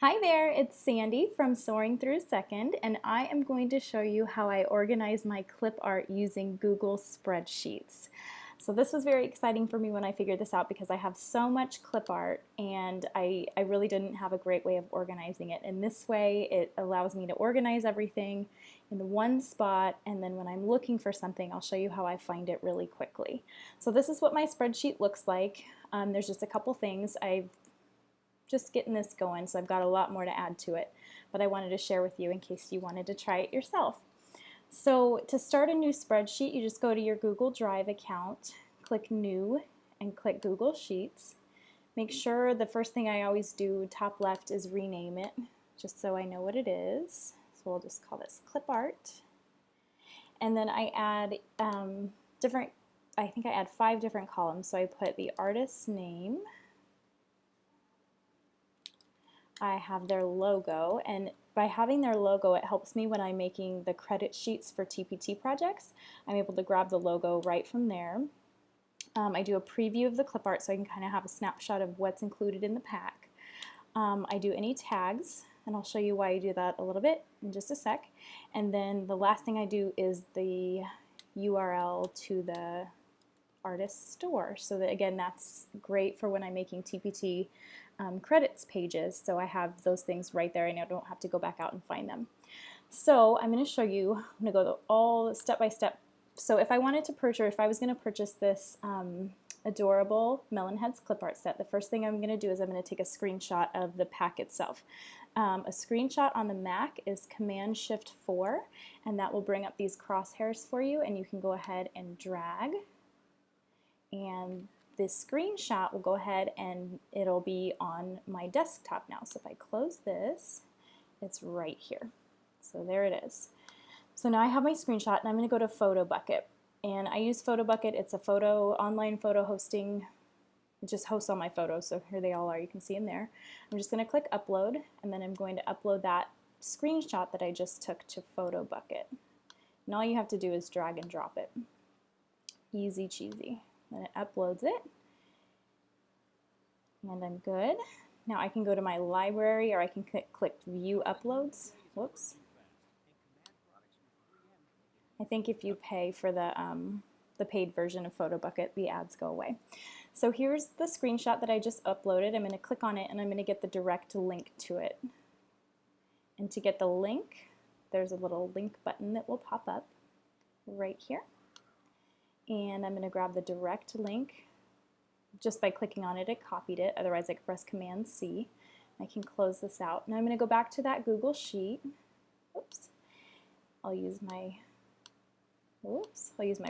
Hi there, it's Sandy from Soaring Through Second, and I am going to show you how I organize my clip art using Google Spreadsheets. So this was very exciting for me when I figured this out because I have so much clip art and I really didn't have a great way of organizing it. And this way it allows me to organize everything in one spot, and then when I'm looking for something, I'll show you how I find it really quickly. So this is what my spreadsheet looks like. There's just a couple things. I've just getting this going, so I've got a lot more to add to it, but I wanted to share with you in case you wanted to try it yourself. So to start a new spreadsheet, you just go to your Google Drive account, click New, and click Google Sheets. Make sure the first thing I always do, top left, is rename it, just so I know what it is. So we'll just call this Clip Art. And then I add I think I add 5 different columns. So I put the artist's name, I have their logo, and by having their logo, it helps me when I'm making the credit sheets for TPT projects. I'm able to grab the logo right from there. I do a preview of the clip art so I can kind of have a snapshot of what's included in the pack. I do any tags, and I'll show you why I do that a little bit in just a sec. And then the last thing I do is the URL to the artist store. So that, again, that's great for when I'm making TPT credits pages. So I have those things right there and I don't have to go back out and find them. So I'm going to show you, I'm going to go all step by step. So if I wanted to purchase, or if I was going to purchase this adorable Melon Heads clip art set, the first thing I'm going to do is I'm going to take a screenshot of the pack itself. A screenshot on the Mac is Command-Shift-4, and that will bring up these crosshairs for you, and you can go ahead and drag, and this screenshot will go ahead and it'll be on my desktop now. So if I close this, it's right here. So there it is. So now I have my screenshot, and I'm going to go to PhotoBucket. And I use PhotoBucket. It's a online photo hosting. It just hosts all my photos, so here they all are. You can see them there. I'm just going to click Upload, and then I'm going to upload that screenshot that I just took to PhotoBucket. And all you have to do is drag and drop it. Easy cheesy. Then it uploads it, and I'm good. Now I can go to my library, or I can click View Uploads. Whoops. I think if you pay for the paid version of PhotoBucket, the ads go away. So here's the screenshot that I just uploaded. I'm going to click on it, and I'm going to get the direct link to it. And to get the link, there's a little link button that will pop up right here. And I'm going to grab the direct link. Just by clicking on it, it copied it. Otherwise, I could press Command-C. I can close this out. Now I'm going to go back to that Google Sheet. Oops. I'll use my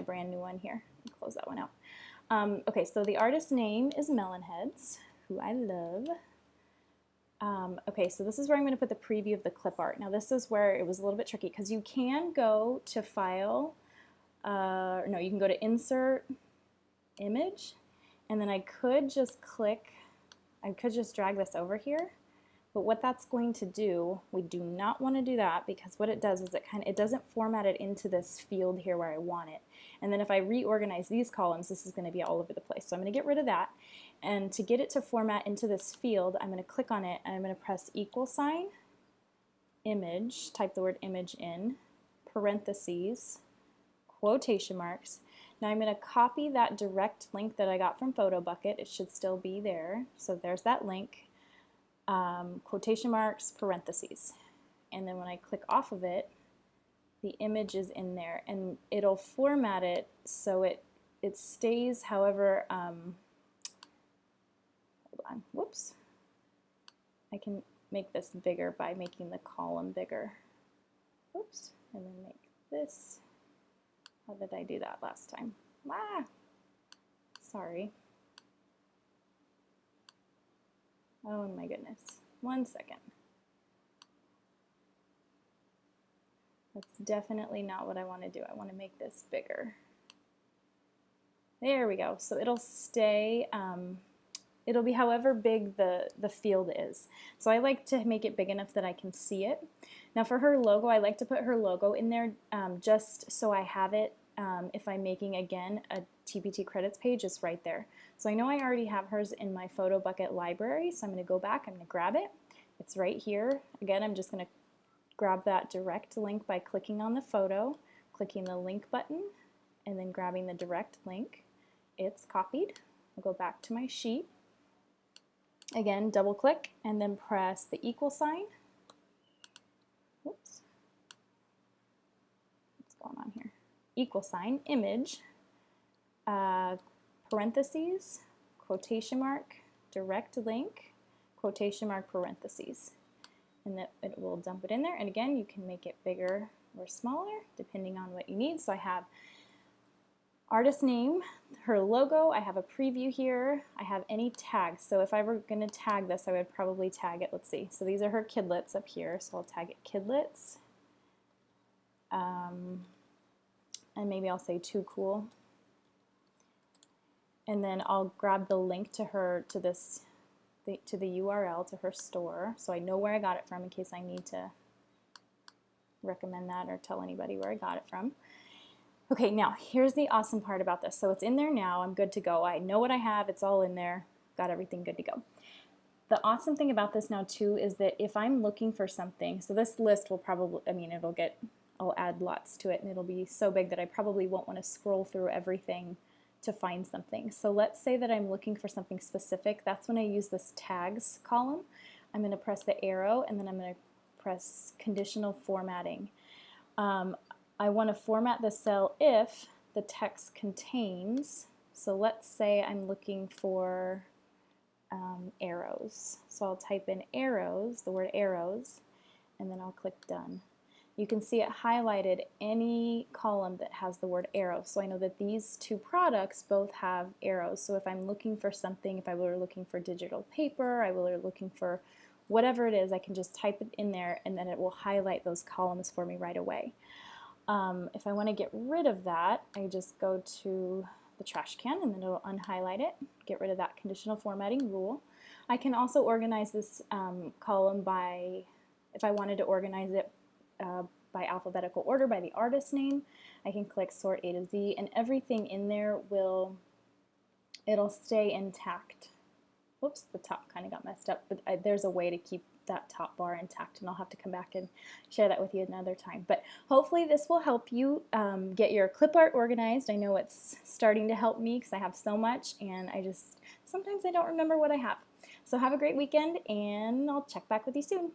brand new one here and close that one out. Okay, so the artist's name is Melon Heads, who I love. Okay, so this is where I'm going to put the preview of the clip art. Now this is where it was a little bit tricky because you can go to File, no, you can go to Insert, Image, and then I could just drag this over here. But what that's going to do, we do not want to do that, because what it does is it doesn't format it into this field here where I want it. And then if I reorganize these columns, this is going to be all over the place. So I'm going to get rid of that. And to get it to format into this field, I'm going to click on it and I'm going to press =, image, type the word image in, parentheses, quotation marks. Now I'm going to copy that direct link that I got from PhotoBucket. It should still be there. So there's that link. Quotation marks, parentheses, and then when I click off of it, the image is in there, and it'll format it so it stays however, hold on, whoops, I can make this bigger by making the column bigger, whoops, and then make this, how did I do that last time? Sorry. Oh my goodness. 1 second. That's definitely not what I want to do. I want to make this bigger. There we go. So it'll stay, it'll be however big the field is. So I like to make it big enough that I can see it. Now for her logo, I like to put her logo in there just so I have it. If I'm making, again, a TPT credits page, it's right there. So I know I already have hers in my PhotoBucket library, so I'm going to go back, I'm going to grab it, It's right here. Again, I'm just going to grab that direct link by clicking on the photo, clicking the link button, and then grabbing the direct link. It's copied. I'll go back to my sheet. Again, double click and then press the equal sign. Whoops. What's going on here? Equal sign, image, parentheses, quotation mark, direct link, quotation mark, parentheses. And that it will dump it in there. And again, you can make it bigger or smaller depending on what you need. So I have artist name, her logo, I have a preview here, I have any tags. So if I were going to tag this, I would probably tag it, let's see. So these are her kidlets up here, so I'll tag it kidlets. And maybe I'll say too cool. And then I'll grab the link to her, to the URL, to her store, so I know where I got it from in case I need to recommend that or tell anybody where I got it from. Okay, now here's the awesome part about this. So it's in there now, I'm good to go. I know what I have, it's all in there, got everything good to go. The awesome thing about this now too is that if I'm looking for something, so this list will probably, I'll add lots to it and it'll be so big that I probably won't want to scroll through everything to find something. So let's say that I'm looking for something specific. That's when I use this tags column. I'm going to press the arrow and then I'm going to press conditional formatting. I want to format the cell if the text contains, so let's say I'm looking for arrows. So I'll type in arrows, the word arrows, and then I'll click done. You can see it highlighted any column that has the word arrow. So I know that these two products both have arrows. So if I'm looking for something, if I were looking for digital paper, I were looking for whatever it is, I can just type it in there and then it will highlight those columns for me right away. If I want to get rid of that, I just go to the trash can and then it'll unhighlight it, get rid of that conditional formatting rule. I can also organize this column by, if I wanted to organize it by alphabetical order, by the artist name, I can click sort A to Z and everything in there it'll stay intact. Whoops, the top kind of got messed up, but there's a way to keep that top bar intact and I'll have to come back and share that with you another time. But hopefully this will help you get your Clipart organized. I know it's starting to help me because I have so much and sometimes I don't remember what I have. So have a great weekend and I'll check back with you soon.